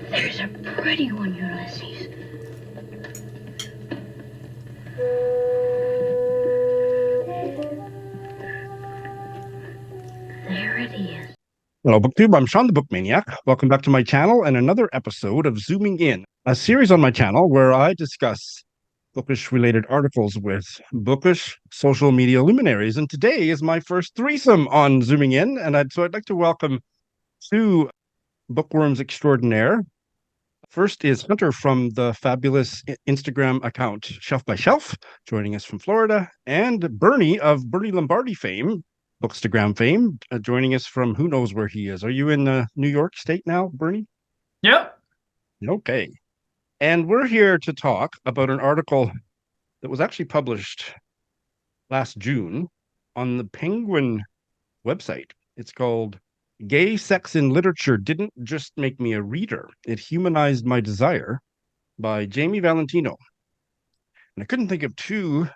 There's a pretty one, Ulysses. There it is. Hello, BookTube. I'm Shawn the Book Maniac. Welcome back to my channel and another episode of Zooming In, a series on my channel where I discuss bookish-related articles with bookish social media luminaries. And today is my first threesome on Zooming In, and so I'd like to welcome two bookworms extraordinaire. First is Hunter from the fabulous Instagram account Shelf by Shelf, joining us from Florida, and Bernie of Bernie Lombardi fame, Bookstagram fame, joining us from who knows where he is. Are you in New York State now, Bernie? Yep. Okay. And we're here to talk about an article that was actually published last June on the Penguin website. It's called Gay Sex in Literature Didn't Just Make Me a Reader. It Humanized My Desire by Jamie Valentino. And I couldn't think of two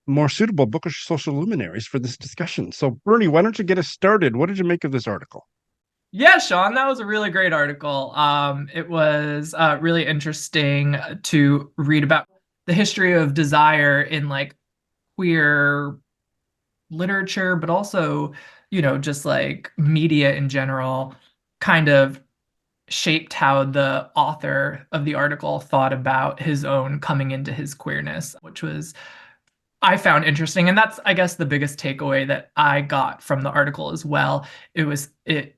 more suitable bookish social luminaries for this discussion. So, Bernie, why don't you get us started? What did you make of this article? Yeah, Shawn, that was a really great article. It was really interesting to read about the history of desire in like queer literature, but also, just like media in general, kind of shaped how the author of the article thought about his own coming into his queerness, which was I found interesting. And that's, I guess, the biggest takeaway that I got from the article as well. It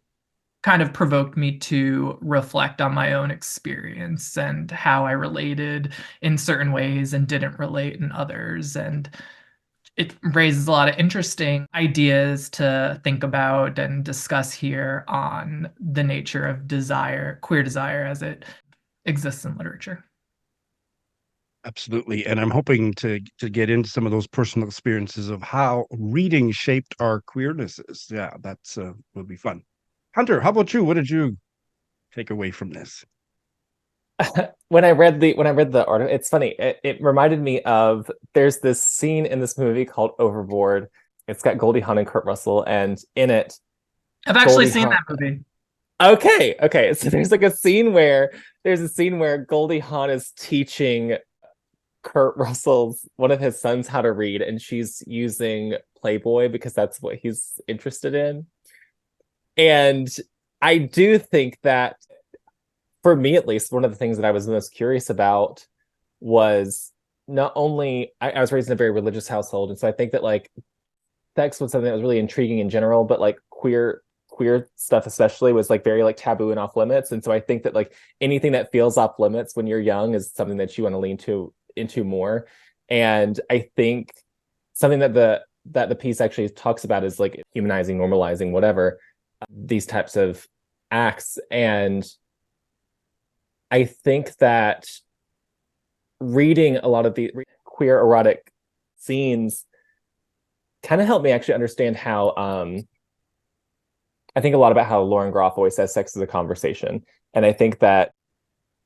kind of provoked me to reflect on my own experience and how I related in certain ways and didn't relate in others. And it raises a lot of interesting ideas to think about and discuss here on the nature of desire, queer desire as it exists in literature. Absolutely. And I'm hoping to get into some of those personal experiences of how reading shaped our queernesses. Yeah, that's would be fun. Hunter, how about you? What did you take away from this? When I read the article, it's funny. It reminded me of there's this scene in this movie called Overboard. It's got Goldie Hawn and Kurt Russell, and in it, I've actually Goldie seen Hawn... that movie. Okay. So there's a scene where Goldie Hawn is teaching Kurt Russell's one of his sons how to read, and she's using Playboy because that's what he's interested in. And I do think that, for me at least, one of the things that I was most curious about was not only I was raised in a very religious household, and so I think that like sex was something that was really intriguing in general, but like queer stuff especially was like very like taboo and off limits. And so I think that like anything that feels off limits when you're young is something that you want to lean into more. And I think something that the piece actually talks about is like humanizing, normalizing, whatever, these types of acts. And I think that reading a lot of the queer erotic scenes kind of helped me actually understand how I think a lot about how Lauren Groff always says sex is a conversation. And I think that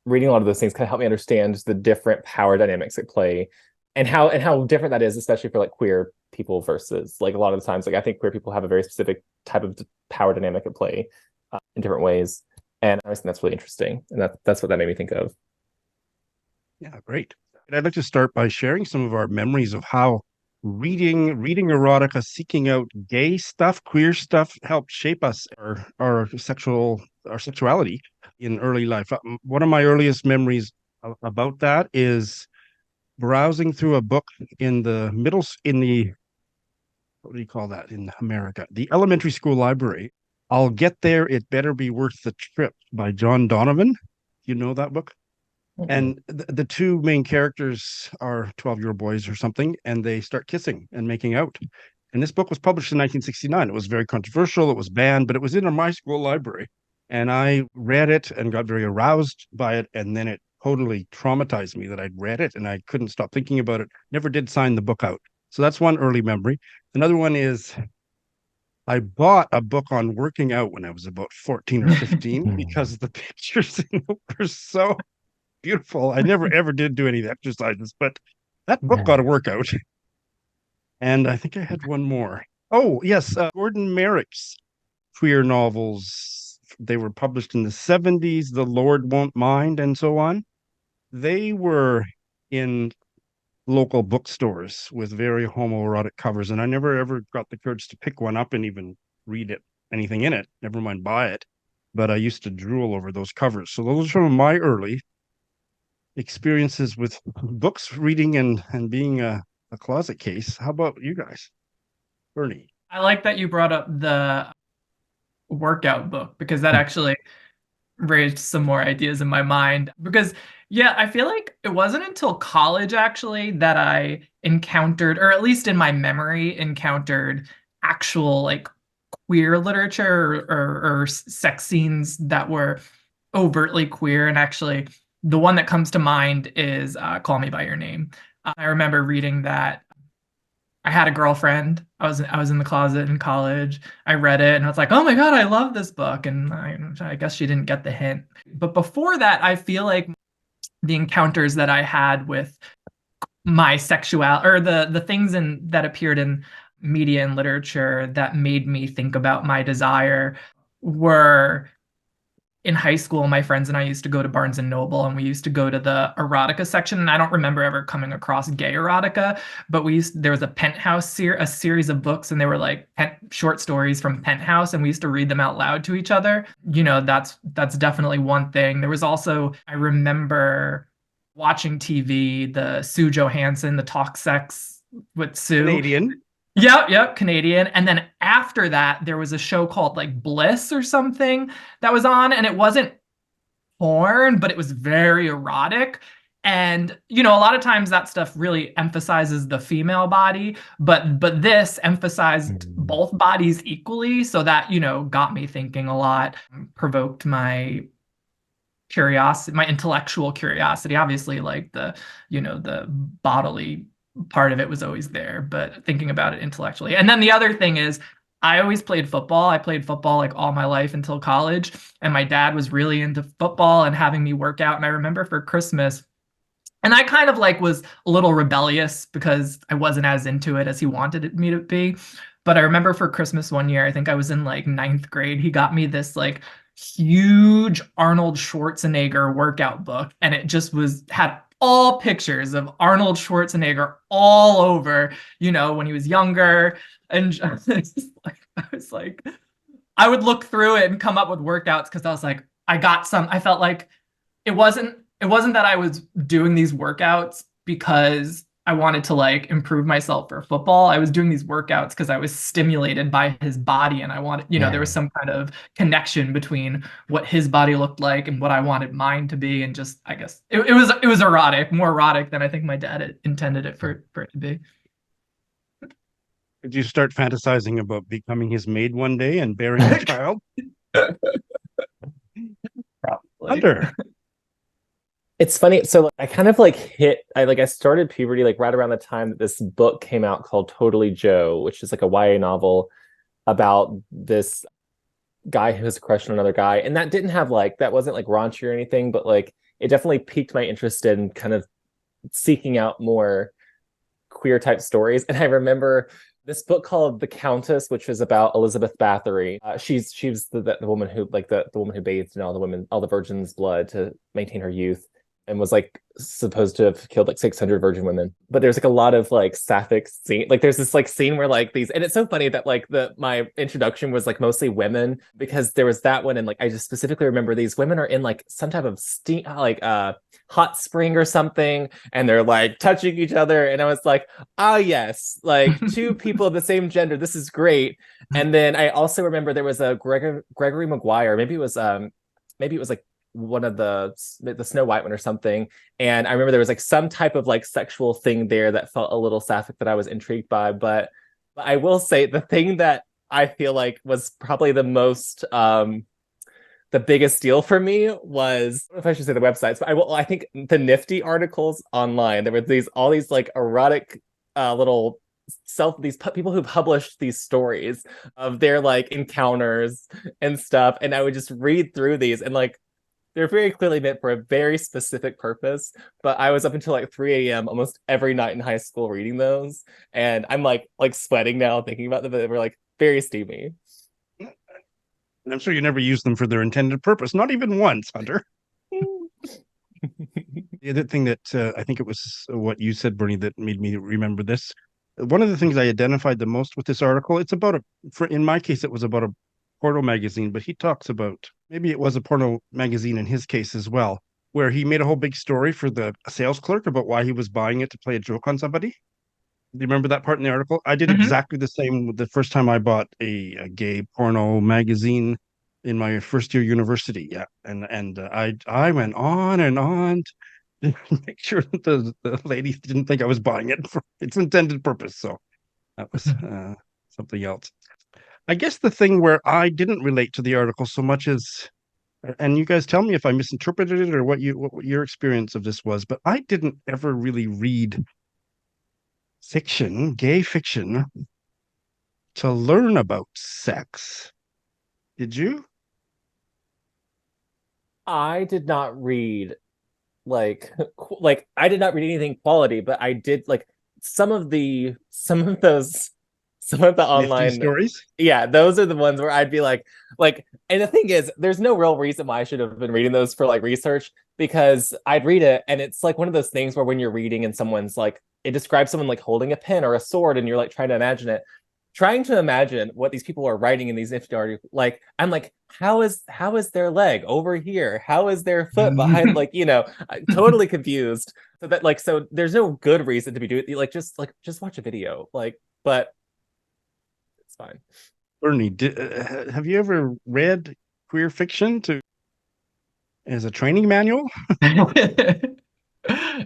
reading a lot of those things kind of helped me understand the different power dynamics at play and how different that is, especially for like queer people versus like a lot of the times, like I think queer people have a very specific type of power dynamic at play in different ways. And I think that's really interesting. And that's what that made me think of. Yeah, great. And I'd like to start by sharing some of our memories of how reading erotica, seeking out gay stuff, queer stuff, helped shape us, our sexuality in early life. One of my earliest memories about that is browsing through a book in the what do you call that in America? The elementary school library. I'll Get There, It Better Be Worth the Trip by John Donovan. You know that book? Mm-hmm. And the two main characters are 12-year-old boys or something, and they start kissing and making out. And this book was published in 1969. It was very controversial. It was banned, but it was in my school library. And I read it and got very aroused by it. And then it totally traumatized me that I'd read it and I couldn't stop thinking about it. Never did sign the book out. So that's one early memory. Another one is I bought a book on working out when I was about 14 or 15 because the pictures in it were so beautiful. I never ever did do any exercises, but that book got a workout. And I think I had one more. Oh, yes, Gordon Merrick's queer novels they were published in the 70s, The Lord Won't Mind, and so on. They were in local bookstores with very homoerotic covers, and I never ever got the courage to pick one up and even read it, anything in it, never mind buy it. But I used to drool over those covers. So those are some of my early experiences with books, reading, and being a closet case. How about you guys? Bernie. I like that you brought up the workout book, because that actually raised some more ideas in my mind. Because yeah, I feel like it wasn't until college actually that I encountered, or at least in my memory, encountered actual like queer literature or sex scenes that were overtly queer. And actually, the one that comes to mind is Call Me by Your Name. I remember reading that. I had a girlfriend. I was in the closet in college. I read it and I was like, oh my God, I love this book. And I guess she didn't get the hint. But before that, I feel like the encounters that I had with my sexuality, or the things that appeared in media and literature that made me think about my desire, were in high school. My friends and I used to go to Barnes and Noble, and we used to go to the erotica section. And I don't remember ever coming across gay erotica, but there was a Penthouse a series of books, and they were like short stories from Penthouse, and we used to read them out loud to each other. You know, that's definitely one thing. There was also, I remember watching TV, the Sue Johansson, the talk sex with Sue. Canadian. Yep, Canadian. And then after that, there was a show called like Bliss or something that was on, and it wasn't porn, but it was very erotic. And, you know, a lot of times that stuff really emphasizes the female body, but this emphasized both bodies equally. So that, you know, got me thinking a lot, provoked my curiosity, my intellectual curiosity. Obviously, like the bodily part of it was always there, but thinking about it intellectually. And then the other thing is, I always played football. I played football like all my life until college, and my dad was really into football and having me work out. And I remember for Christmas, and I kind of like was a little rebellious because I wasn't as into it as he wanted me to be. But I remember for Christmas one year, I think I was in like 9th grade, he got me this like huge Arnold Schwarzenegger workout book, and it just had all pictures of Arnold Schwarzenegger all over, you know, when he was younger. And I would look through it and come up with workouts, because I was like, I felt like it wasn't that I was doing these workouts because I wanted to like improve myself for football. I was doing these workouts because I was stimulated by his body, and I wanted, you know, there was some kind of connection between what his body looked like and what I wanted mine to be. And just, I guess it was erotic, more erotic than I think my dad intended it for it to be. Did you start fantasizing about becoming his maid one day and bearing a child? Probably. Hunter. It's funny. So I kind of like I started puberty like right around the time that this book came out called Totally Joe, which is like a YA novel about this guy who has a crush on another guy. And that wasn't like raunchy or anything, but like it definitely piqued my interest in kind of seeking out more queer type stories. And I remember this book called The Countess, which was about Elizabeth Bathory. She's the woman who the woman who bathed in all the virgin's blood to maintain her youth, and was like supposed to have killed like 600 virgin women. But there's like a lot of like sapphic scene. Like there's this like scene where like these, and it's so funny that like my introduction was like mostly women, because there was that one, and like I just specifically remember these women are in like some type of steam, like hot spring or something, and they're like touching each other, and I was like, ah yes, like two people of the same gender, this is great. And then I also remember there was a Gregory Maguire, maybe it was like one of the Snow White one or something, and I remember there was like some type of like sexual thing there that felt a little sapphic that I was intrigued by. But I will say the thing that I feel like was probably the most the biggest deal for me was, I don't know if I should say the websites, but I think the nifty articles online. There were all these like erotic little these people who published these stories of their like encounters and stuff, and I would just read through these, and like they're very clearly meant for a very specific purpose. But I was up until like 3 a.m. almost every night in high school reading those, and I'm like sweating now thinking about them, but they were like very steamy. And I'm sure you never used them for their intended purpose, not even once, Hunter. The other thing that I think it was what you said, Bernie, that made me remember this. One of the things I identified the most with this article, it's about in my case, it was about a porno magazine, but he talks about, maybe it was a porno magazine in his case as well, where he made a whole big story for the sales clerk about why he was buying it to play a joke on somebody. Do you remember that part in the article? I did exactly the same the first time I bought a gay porno magazine in my first year university. Yeah. And I went on and on to make sure that the lady didn't think I was buying it for its intended purpose. So that was something else. I guess the thing where I didn't relate to the article so much is, and you guys tell me if I misinterpreted it or what your experience of this was, but I didn't ever really read fiction, gay fiction, to learn about sex. Did you? I did not read like I did not read anything quality, but I did like some of the online stories. Yeah, those are the ones where I'd be like, and the thing is, there's no real reason why I should have been reading those for like research, because I'd read it and it's like one of those things where when you're reading and someone's like, it describes someone like holding a pen or a sword and you're like trying to imagine what these people are writing in these articles. Like, I'm like, how is their leg over here? How is their foot behind? Like, I'm totally confused. So there's no good reason to be doing it. Just watch a video. But it's fine. Bernie, have you ever read queer fiction as a training manual?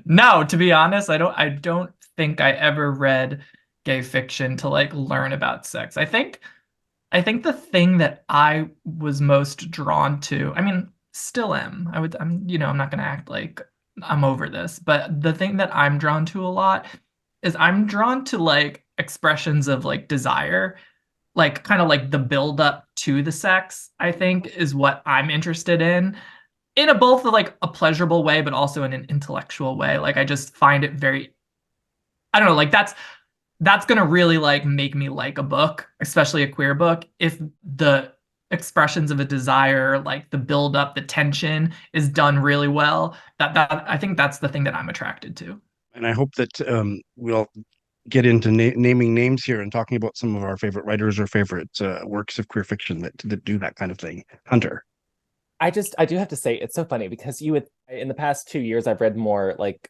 No, to be honest, I don't think I ever read gay fiction to like learn about sex. I think the thing that I was most drawn to, I mean, still am. I'm not gonna act like I'm over this, but the thing that I'm drawn to a lot is I'm drawn to like expressions of like desire, like kind of like the build up to the sex, I think is what I'm interested in a both like a pleasurable way, but also in an intellectual way. Like I just find it very, I don't know, like that's gonna really like make me like a book, especially a queer book, if the expressions of a desire, like the build up, the tension is done really well. That I think that's the thing that I'm attracted to. And I hope that we'll get into naming names here and talking about some of our favorite writers or favorite works of queer fiction that do that kind of thing. Hunter. I do have to say, it's so funny because in the past 2 years, I've read more like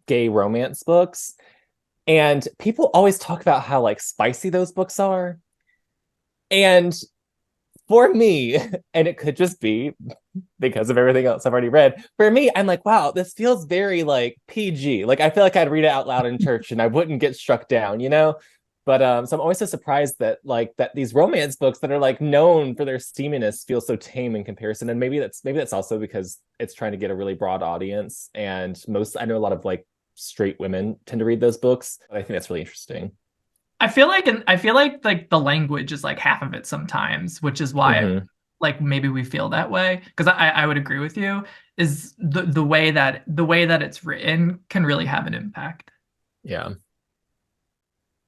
gay romance books, and people always talk about how like spicy those books are. And for me, and it could just be because of everything else I've already read, for me, I'm like, wow, this feels very like PG. Like I feel like I'd read it out loud in church and I wouldn't get struck down, But so I'm always so surprised that these romance books that are like known for their steaminess feel so tame in comparison. And maybe that's also because it's trying to get a really broad audience. And I know a lot of like straight women tend to read those books. But I think that's really interesting. I feel like the language is like half of it sometimes, which is why like maybe we feel that way. Because I would agree with you, is the way that it's written can really have an impact. Yeah.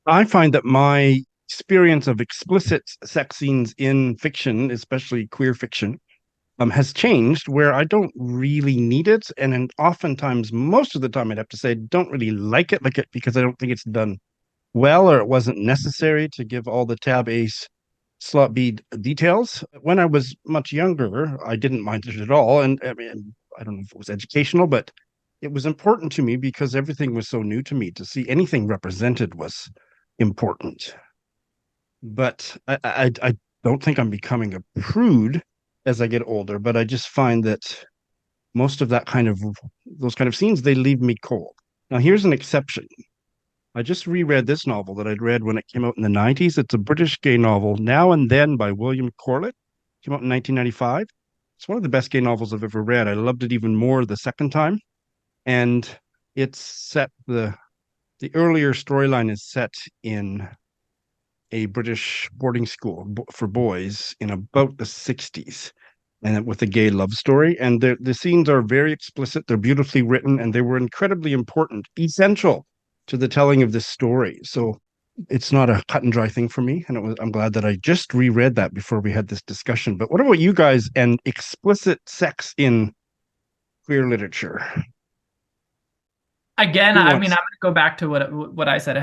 I find that my experience of explicit sex scenes in fiction, especially queer fiction, has changed, where I don't really need it. And then oftentimes, most of the time, I'd have to say, don't really like it because I don't think it's done well, or it wasn't necessary to give all the tab ace slot B details. When I was much younger, I didn't mind it at all. And I mean, I don't know if it was educational, but it was important to me because everything was so new to me. To see anything represented was important. But I don't think I'm becoming a prude as I get older, but I just find that most of those kind of scenes, they leave me cold. Now, here's an exception. I just reread this novel that I'd read when it came out in the 90s. It's a British gay novel, Now and Then by William Corlett. It came out in 1995. It's one of the best gay novels I've ever read. I loved it even more the second time. And it's set, the earlier storyline is set in a British boarding school for boys in about the 60s, and with a gay love story. And the scenes are very explicit. They're beautifully written, and they were incredibly important, essential to the telling of this story. So it's not a cut and dry thing for me, and I'm glad that I just reread that before we had this discussion. But what about you guys and explicit sex in queer literature? Again, Who I mean, wants- I'm gonna go back to what I said.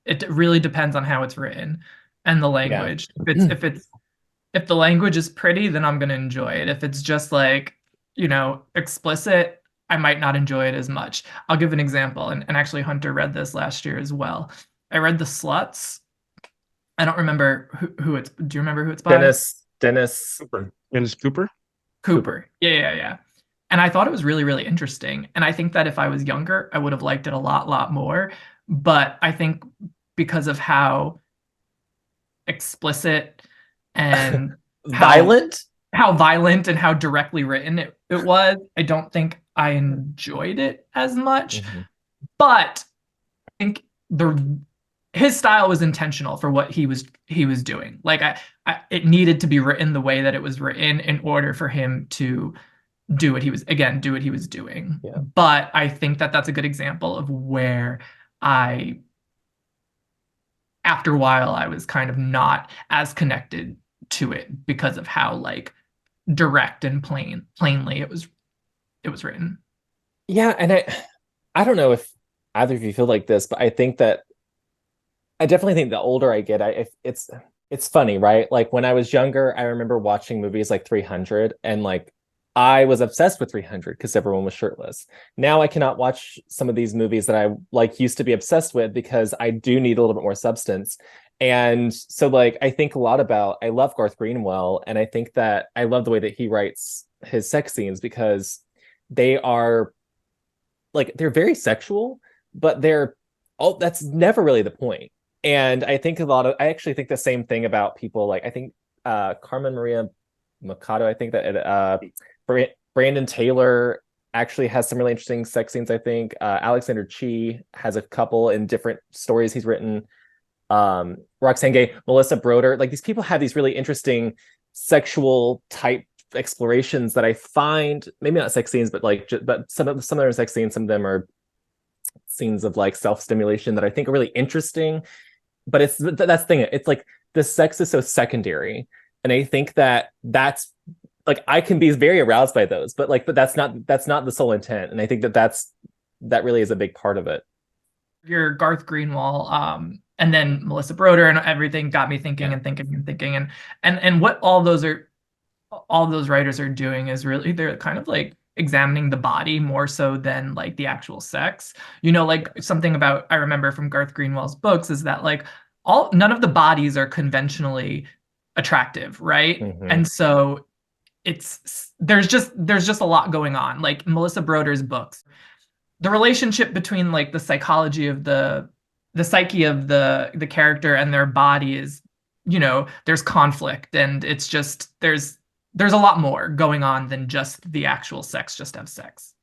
It really depends on how it's written and the language. If the language is pretty, then I'm gonna enjoy it. If it's just like, explicit, I might not enjoy it as much. I'll give an example, and actually Hunter read this last year as well. I read The Sluts. I don't remember who it's. Do you remember who it's by? Dennis Dennis Cooper? Cooper. Yeah. And I thought it was really, really interesting. And I think that if I was younger, I would have liked it a lot more. But I think because of how explicit and violent. How violent and how directly written it was, I don't think I enjoyed it as much. Mm-hmm. But I think his style was intentional for what he was doing. Like it needed to be written the way that it was written in order for him to do what he was doing. Yeah. But I think that that's a good example of where after a while I was kind of not as connected to it because of how like direct and plainly it was written. Yeah, and I don't know if either of you feel like this, but I definitely think the older I get, it's funny, right? Like when I was younger, I remember watching movies like 300, and like I was obsessed with 300 because everyone was shirtless. Now I cannot watch some of these movies that I like used to be obsessed with because I do need a little bit more substance. And so like I think a lot about, I love Garth Greenwell, and I think that I love the way that he writes his sex scenes because they are like, they're very sexual, but that's never really the point. And I think I actually think the same thing about people like, I think Carmen Maria Machado, I think that Brandon Taylor actually has some really interesting sex scenes. I think Alexander Chi has a couple in different stories he's written. Roxane Gay, Melissa Broder, like these people have these really interesting sexual type explorations that I find, maybe not sex scenes, but like but some of them are sex scenes, some of them are scenes of like self-stimulation that I think are really interesting. But that's the thing, it's like the sex is so secondary, and I think that's like I can be very aroused by those, but that's not the sole intent, and I think that really is a big part of it. Your Garth Greenwell, and then Melissa Broder and everything got me thinking and thinking and what all those writers are doing is really, they're kind of like examining the body more so than like the actual sex. Like something about, I remember from Garth Greenwell's books is that like none of the bodies are conventionally attractive, right? Mm-hmm. And so there's just a lot going on. Like Melissa Broder's books, the relationship between like the psychology of the psyche of the character and their body is, there's conflict, and it's just there's a lot more going on than just the actual sex, just have sex.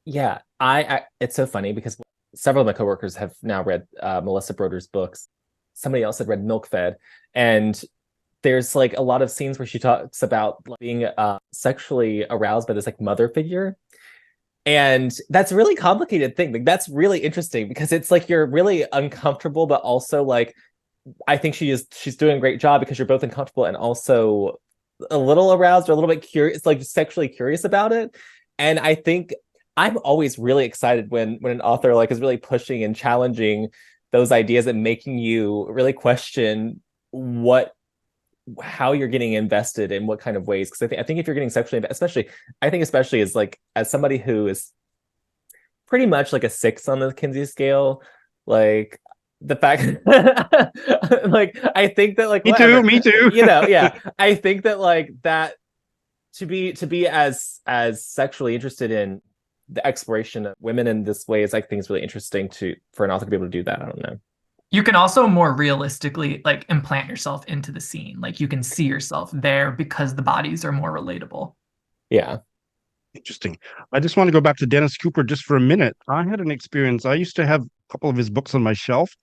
Yeah, I it's so funny because several of my coworkers have now read Melissa Broder's books. Somebody else had read Milk Fed, and there's like a lot of scenes where she talks about being sexually aroused by this like mother figure. And that's a really complicated thing. Like that's really interesting because it's like you're really uncomfortable, but also like I think she's doing a great job because you're both uncomfortable and also a little aroused or a little bit curious, like sexually curious about it. And I think I'm always really excited when an author like is really pushing and challenging those ideas and making you really question how you're getting invested in what kind of ways. Because I think if you're getting sexually, especially as like as somebody who is pretty much like a 6 on the Kinsey scale, like the fact like I think that like me too yeah, I think that like that to be as sexually interested in the exploration of women in this way is, I think, is really interesting for an author to be able to do that. I don't know. You can also more realistically like implant yourself into the scene. Like you can see yourself there because the bodies are more relatable. Yeah. Interesting. I just want to go back to Dennis Cooper just for a minute. I had an experience. I used to have a couple of his books on my shelf,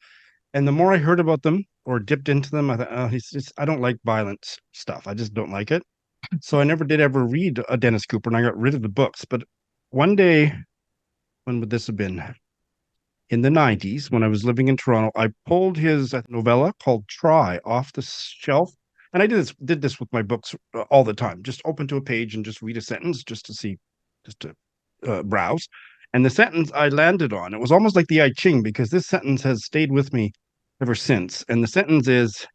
and the more I heard about them or dipped into them, I thought, I don't like violent stuff. I just don't like it. So I never did ever read a Dennis Cooper, and I got rid of the books. But one day, when would this have been? in the 90s when I was living in Toronto. I pulled his novella called Try off the shelf. And I did this with my books all the time. Just open to a page and just read a sentence just to browse. And the sentence I landed on, it was almost like the I Ching, because this sentence has stayed with me ever since. And the sentence is,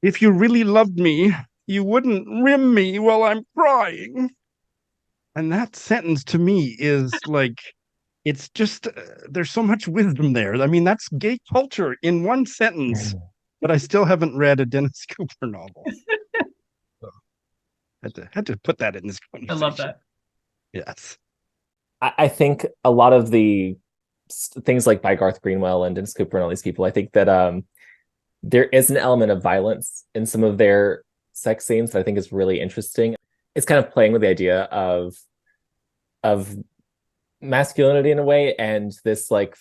if you really loved me, you wouldn't rim me while I'm crying. And that sentence to me is like, it's just, there's so much wisdom there. I mean, that's gay culture in one sentence, but I still haven't read a Dennis Cooper novel. So, had to put that in this conversation. I love that. Yes. I think a lot of the things like by Garth Greenwell and Dennis Cooper and all these people, I think that there is an element of violence in some of their sex scenes that I think is really interesting. It's kind of playing with the idea of masculinity in a way, and this like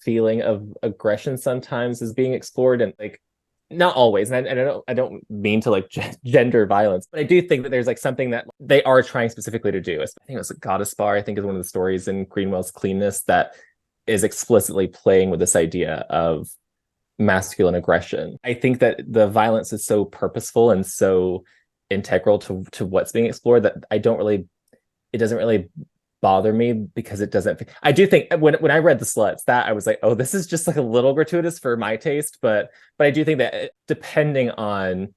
feeling of aggression sometimes is being explored, and like not always. And I don't mean to like gender violence, but I do think that there's like something that they are trying specifically to do. I think it was a Goddess Bar, I think, is one of the stories in Greenwell's Cleanness that is explicitly playing with this idea of masculine aggression. I think that the violence is so purposeful and so integral to what's being explored that it doesn't really bother me, because it doesn't. I do think when I read the Sluts, that I was like, oh, this is just like a little gratuitous for my taste, but I do think that depending on,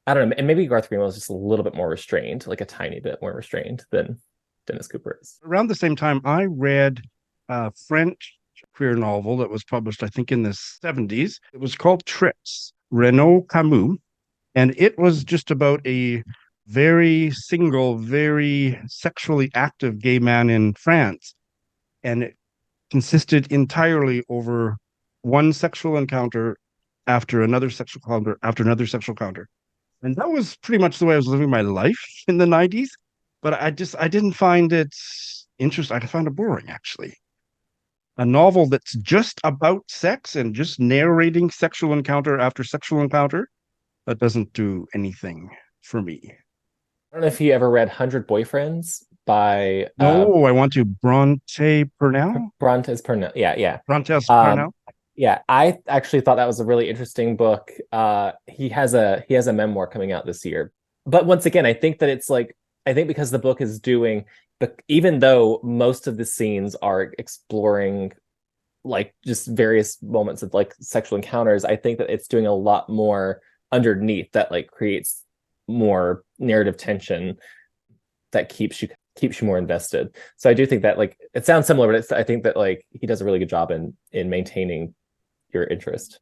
I don't know, and maybe Garth Greenwell is just a little bit more restrained, like a tiny bit more restrained than Dennis Cooper is. Around the same time, I read a French queer novel that was published, I think, in the 70s. It was called Tropes, Renaud Camus, and it was just about a very single, very sexually active gay man in France. And it consisted entirely over one sexual encounter after another sexual encounter after another sexual encounter. And that was pretty much the way I was living my life in the 90s. But I didn't find it interesting. I found it boring, actually. A novel that's just about sex and just narrating sexual encounter after sexual encounter, that doesn't do anything for me. I don't know if you ever read 100 Boyfriends by... No, I want to. Brontez Purnell? Brontez Purnell. Yeah. Brontez Purnell? Yeah, I actually thought that was a really interesting book. He has a memoir coming out this year. But once again, I think that it's like, I think because the book is doing, even though most of the scenes are exploring like just various moments of like sexual encounters, I think that it's doing a lot more underneath that like creates more narrative tension that keeps you more invested. So I do think that like it sounds similar, but I think that like he does a really good job in maintaining your interest.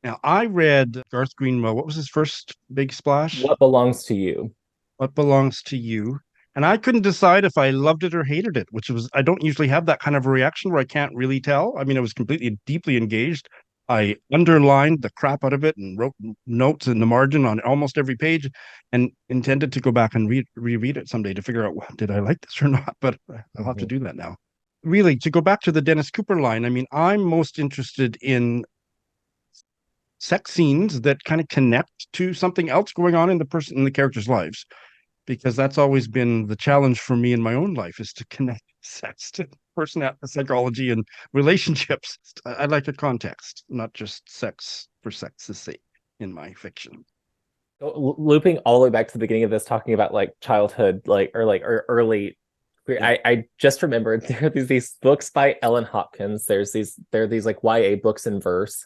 Now, I read Garth Greenwell. What was his first big splash? What Belongs to You? What Belongs to You? And I couldn't decide if I loved it or hated it, which was, I don't usually have that kind of a reaction where I can't really tell. I mean, I was completely deeply engaged. I underlined the crap out of it and wrote notes in the margin on almost every page, and intended to go back and reread it someday to figure out, did I like this or not? But I'll have to do that now. Really, to go back to the Dennis Cooper line, I mean, I'm most interested in sex scenes that kind of connect to something else going on in the characters' lives, because that's always been the challenge for me in my own life, is to connect sex to psychology and relationships. I like a context, not just sex for sex's sake in my fiction. Looping all the way back to the beginning of this, talking about like childhood, or early. Yeah. I just remembered there are these books by Ellen Hopkins. There are these like YA books in verse,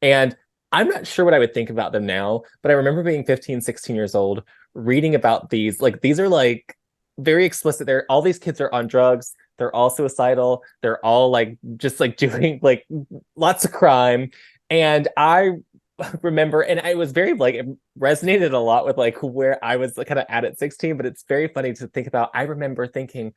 and I'm not sure what I would think about them now, but I remember being 15, 16 years old, reading about these. Like, these are like very explicit. All these kids are on drugs. They're all suicidal. They're all like just like doing like lots of crime. And I remember, and I was very like, it resonated a lot with like where I was kind of at 16, but it's very funny to think about. I remember thinking,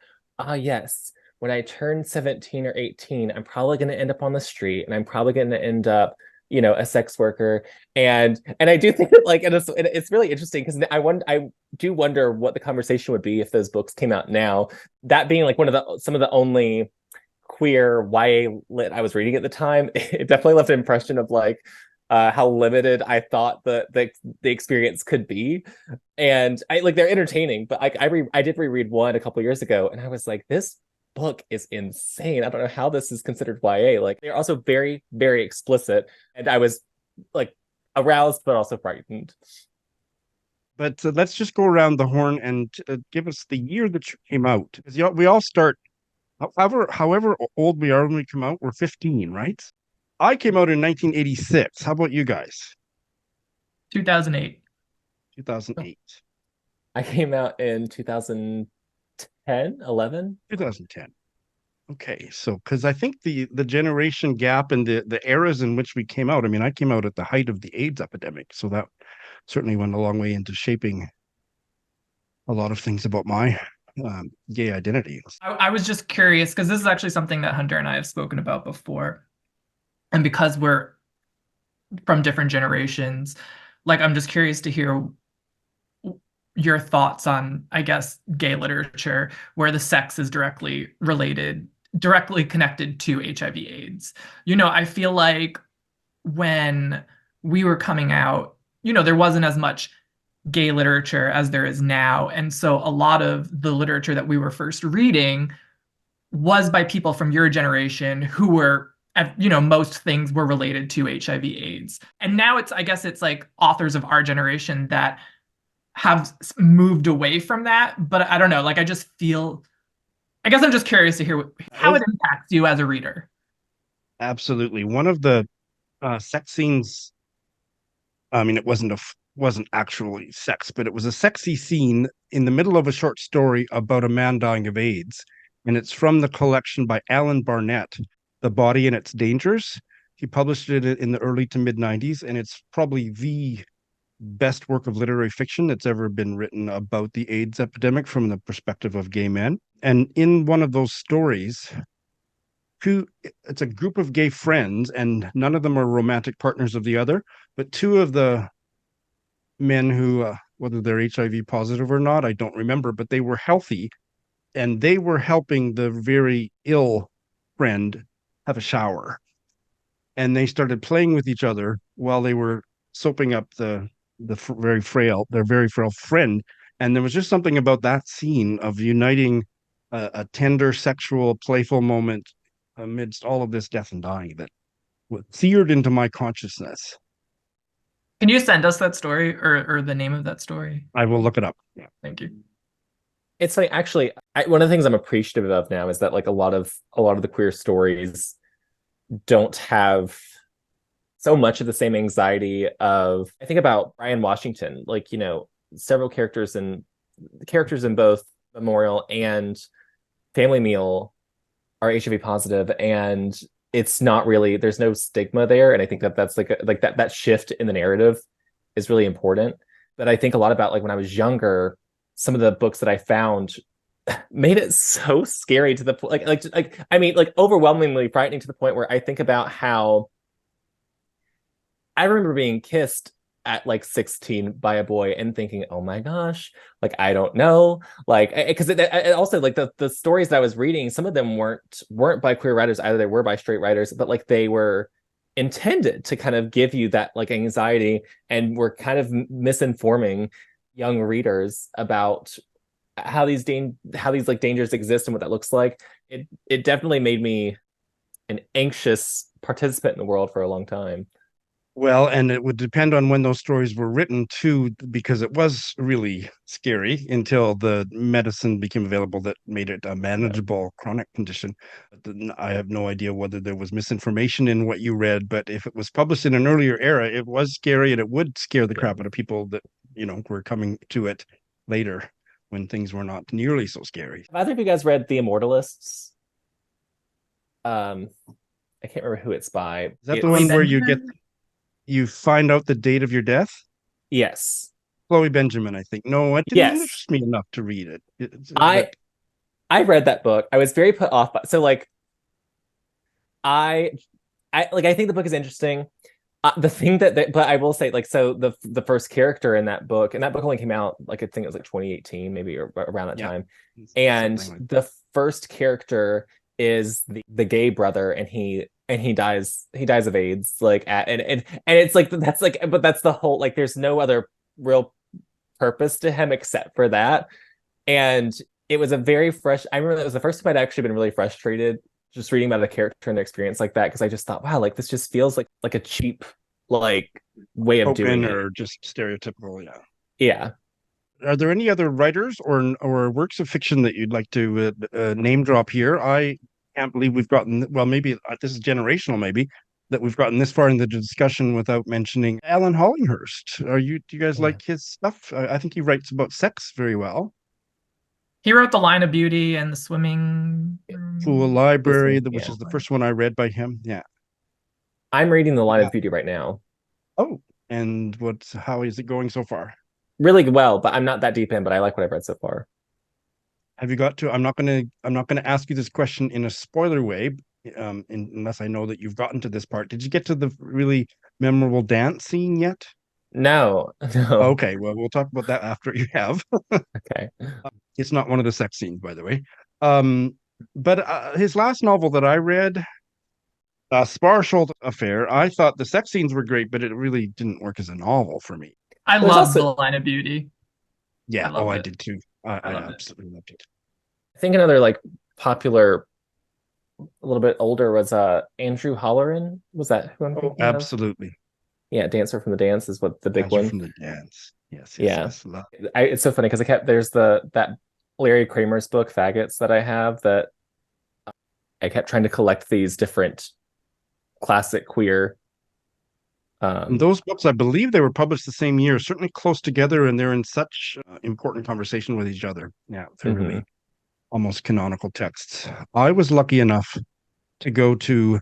yes, when I turn 17 or 18, I'm probably going to end up on the street, and I'm probably going to end up, a sex worker. And I do think that like, and it's really interesting, because I do wonder what the conversation would be if those books came out now, that being like some of the only queer YA lit I was reading at the time. It definitely left an impression of like how limited I thought the experience could be. And they're entertaining, but I did reread one a couple years ago, and I was like, this book is insane. I don't know how this is considered YA. Like, they're also very, very explicit, and I was like aroused but also frightened. But let's just go around the horn and give us the year that you came out. Because we all start, however old we are when we come out, we're 15, right? I came out in 1986. How about you guys? 2008. 2008. I came out in 2010, 11. 2010. Okay, so because I think the generation gap and the eras in which we came out, I mean, I came out at the height of the AIDS epidemic, so that certainly went a long way into shaping a lot of things about my gay identity. I was just curious because this is actually something that Hunter and I have spoken about before. And because we're from different generations, like, I'm just curious to hear your thoughts on, I guess, gay literature where the sex is directly connected to HIV/AIDS. You know, I feel like when we were coming out, you know, there wasn't as much gay literature as there is now. And so a lot of the literature that we were first reading was by people from your generation who were, you know, most things were related to HIV/AIDS. And now I guess it's like authors of our generation that have moved away from that. But I don't know, like, I guess I'm just curious to hear how it impacts you as a reader. Absolutely. One of the sex scenes, I mean, it wasn't actually sex, but it was a sexy scene in the middle of a short story about a man dying of AIDS. And it's from the collection by Alan Barnett, The Body and Its Dangers. He published it in the early to mid 90s, and it's probably the best work of literary fiction that's ever been written about the AIDS epidemic from the perspective of gay men. And in one of those stories, it's a group of gay friends, and none of them are romantic partners of the other, but two of the men who, whether they're HIV positive or not, I don't remember, but they were healthy, and they were helping the very ill friend have a shower. And they started playing with each other while they were soaping up their very frail friend. And there was just something about that scene of uniting a tender, sexual, playful moment amidst all of this death and dying that was seared into my consciousness. Can you send us that story or the name of that story? I will look it up. Yeah. Thank you. It's funny, actually. One of the things I'm appreciative of now is that, like, a lot of the queer stories don't have so much of the same anxiety of, I think about Bryan Washington, like, you know, several characters in both Memorial and Family Meal are HIV positive, and it's not really, there's no stigma there. And I think that's like that shift in the narrative is really important. But I think a lot about, like, when I was younger, some of the books that I found made it so scary to the like overwhelmingly frightening to the point where I think about how I remember being kissed at like 16 by a boy and thinking, oh my gosh, like, I don't know, like, because it also, like, the stories that I was reading, some of them weren't by queer writers either. They were by straight writers, but, like, they were intended to kind of give you that, like, anxiety, and were kind of misinforming young readers about how these like dangers exist and what that looks like. It definitely made me an anxious participant in the world for a long time. Well, and it would depend on when those stories were written too, because it was really scary until the medicine became available that made it a manageable chronic condition. I have no idea whether there was misinformation in what you read, but if it was published in an earlier era, it was scary, and it would scare the crap out of people that, you know, were coming to it later when things were not nearly so scary. Have either of you guys read The Immortalists? I can't remember who it's by. Is that the one where you find out the date of your death? Yes. Chloe Benjamin, I think. No, it didn't interest me enough to read it. I read that book. I was very put off by, so, like, I think the book is interesting. The thing but I will say, like, so the first character in that book, and that book only came out, like, I think it was like 2018, maybe, or around that time. And like the first character is the gay brother, and he dies of AIDS, like, and it's like, that's like, but that's the whole, like, there's no other real purpose to him except for that. And it was a very fresh. I remember that was the first time I'd actually been really frustrated just reading about a character and their experience like that, because I just thought, wow, like this just feels like a cheap like way of doing Open it. or just stereotypical, yeah. Yeah. Are there any other writers or works of fiction that you'd like to name drop here? I can't believe we've gotten, well, maybe this is generational, maybe, that we've gotten this far in the discussion without mentioning Alan Hollinghurst. Do you guys Yeah. like his stuff? I think he writes about sex very well. He wrote The Line of Beauty and The Swimming Fool Room. Library, Yeah. which is the first one I read by him. Yeah. I'm reading The Line Yeah. of Beauty right now. Oh, and how is it going so far? Really well, but I'm not that deep in, but I like what I've read so far. Have you got to? I'm not gonna ask you this question in a spoiler way, unless I know that you've gotten to this part. Did you get to the really memorable dance scene yet? No, no. Okay, well, we'll talk about that after you have. Okay. It's not one of the sex scenes, by the way. But his last novel that I read, Sparsholt Affair, I thought the sex scenes were great, but it really didn't work as a novel for me. I There's loved also- The Line of Beauty. Yeah, I loved I it. did too. I loved it. absolutely loved it. I think another like popular, a little bit older was Andrew Holleran. Was that who I'm Oh, thinking of? absolutely. Yeah, Dancer from the Dance is what the big Answer one. from the dance. Yes, Yeah. yes. Love. It's so funny because there's that Larry Kramer's book Faggots that I have that I kept trying to collect these different classic queer. And those books, I believe they were published the same year, certainly close together, and they're in such important conversation with each other. Yeah, they're really almost canonical texts. I was lucky enough to go to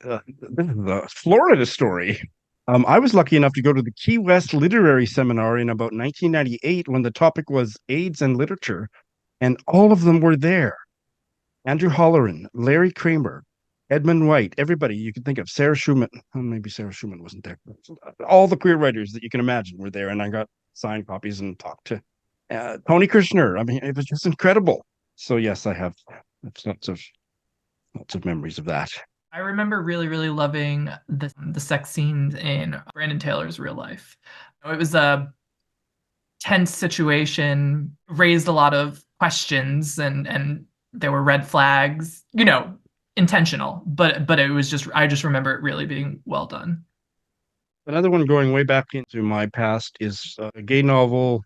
the Florida story. I was lucky enough to go to the Key West Literary Seminar in about 1998 when the topic was AIDS and literature, and all of them were there. Andrew Holleran, Larry Kramer, Edmund White, everybody you could think of, Sarah Schumann. Oh, maybe Sarah Schumann wasn't there. All the queer writers that you can imagine were there, and I got signed copies and talked to Tony Kirshner. I mean, it was just incredible. So yes, I have lots of memories of that. I remember really, really loving the sex scenes in Brandon Taylor's real life. It was a tense situation, raised a lot of questions, and there were red flags, intentional, but it was just, I just remember it really being well done. Another one going way back into my past is a gay novel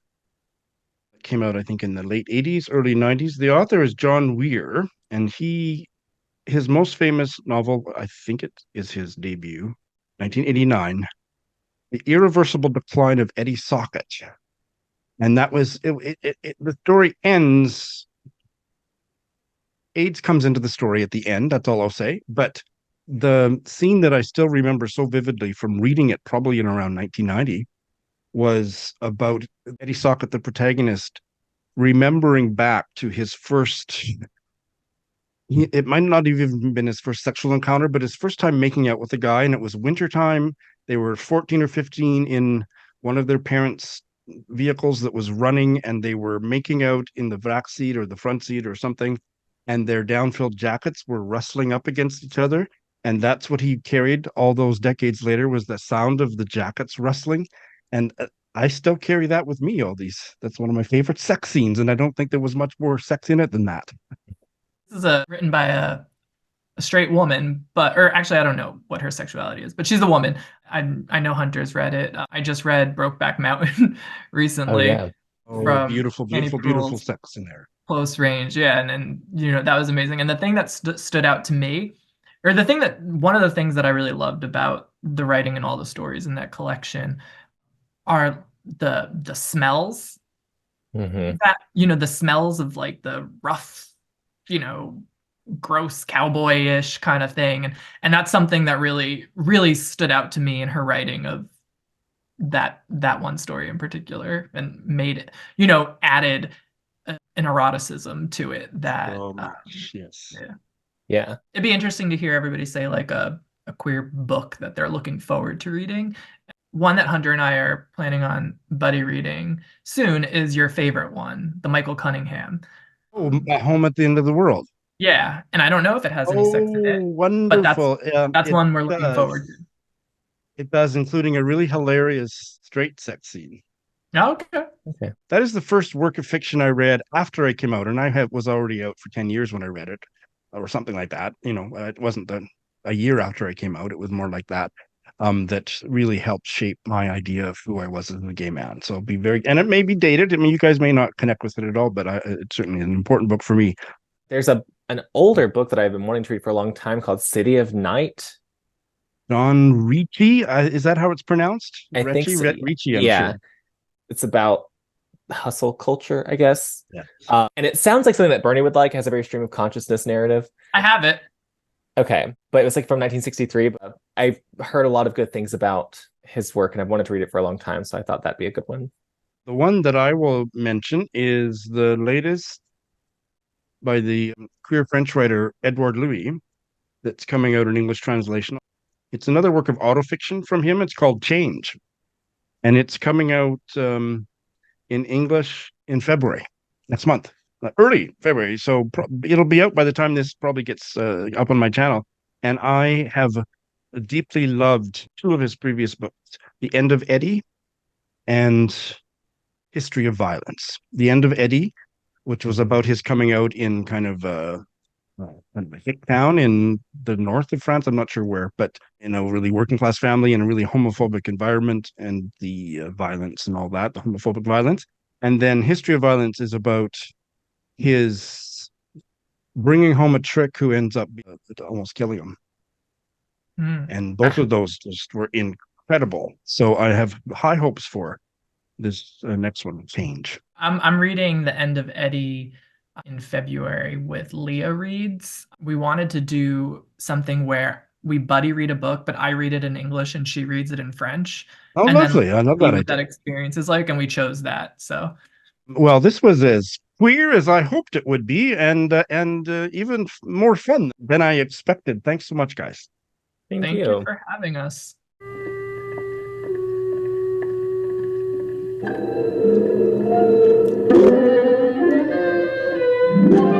that came out, I think, in the late 80s, early 90s. The author is John Weir, and his most famous novel, I think it is his debut, 1989, The Irreversible Decline of Eddie Socket. And that was, the story ends, AIDS comes into the story at the end, that's all I'll say. But the scene that I still remember so vividly from reading it probably in around 1990 was about Eddie Socket, the protagonist, remembering back to his first, it might not have even been his first sexual encounter, but his first time making out with a guy, and it was wintertime. They were 14 or 15 in one of their parents' vehicles that was running, and they were making out in the back seat or the front seat or something, and their down-filled jackets were rustling up against each other. And that's what he carried all those decades later, was the sound of the jackets rustling. And I still carry that with me, that's one of my favorite sex scenes, and I don't think there was much more sex in it than that. This is written by a straight woman, or actually, I don't know what her sexuality is, but she's a woman. I know Hunter's read it. I just read Brokeback Mountain recently. Oh, yeah. From Beautiful, Annie beautiful, beautiful Proulx's sex in there. Close Range. Yeah, and that was amazing. And the thing that stood out to me, or one of the things that I really loved about the writing and all the stories in that collection are the smells. That, the smells of like the rough, gross cowboy-ish kind of thing. And that's something that really, really stood out to me in her writing of that one story in particular, and made it, added an eroticism to it that yes. Yeah. It'd be interesting to hear everybody say like a queer book that they're looking forward to reading. One that Hunter and I are planning on buddy reading soon is your favorite one, the Michael Cunningham. Oh, Home at the End of the World. Yeah, and I don't know if it has any sex in it. Wonderful. But that's one we're looking forward to. It does, including a really hilarious straight sex scene. Okay. That is the first work of fiction I read after I came out, and was already out for 10 years when I read it, or something like that. It wasn't a year after I came out. It was more like that. That really helped shape my idea of who I was as a gay man. So and it may be dated. I mean, you guys may not connect with it at all, but it's certainly an important book for me. There's an older book that I've been wanting to read for a long time called City of Night. Don Ricci, is that how it's pronounced? I think so. Ricci, I'm sure. It's about hustle culture, I guess. Yeah. And it sounds like something that Bernie would like. It has a very stream of consciousness narrative. I have it. Okay, but it was like from 1963. But I've heard a lot of good things about his work, and I've wanted to read it for a long time, so I thought that'd be a good one. The one that I will mention is the latest by the queer French writer Edouard Louis that's coming out in English translation. It's another work of autofiction from him. It's called Change, and it's coming out in English in February next month, early February. So it'll be out by the time this probably gets up on my channel. And I have deeply loved two of his previous books, The End of Eddie and History of Violence. The End of Eddie, which was about his coming out in kind of a hick town in the north of France. I'm not sure where, but really working class family in a really homophobic environment, and the violence and all that, the homophobic violence. And then History of Violence is about his bringing home a trick who ends up almost killing him. And both of those just were incredible. So I have high hopes for this next one, Change. I'm reading The End of Eddie in February with Leah reads. We wanted to do something where we buddy read a book, but I read it in English and she reads it in French. Oh, and lovely. Then I love see that what idea. that experience is like, and we chose that. So, well, this was as queer as I hoped it would be, and even more fun than I expected. Thanks so much, guys. Thank you for having us. Thank you.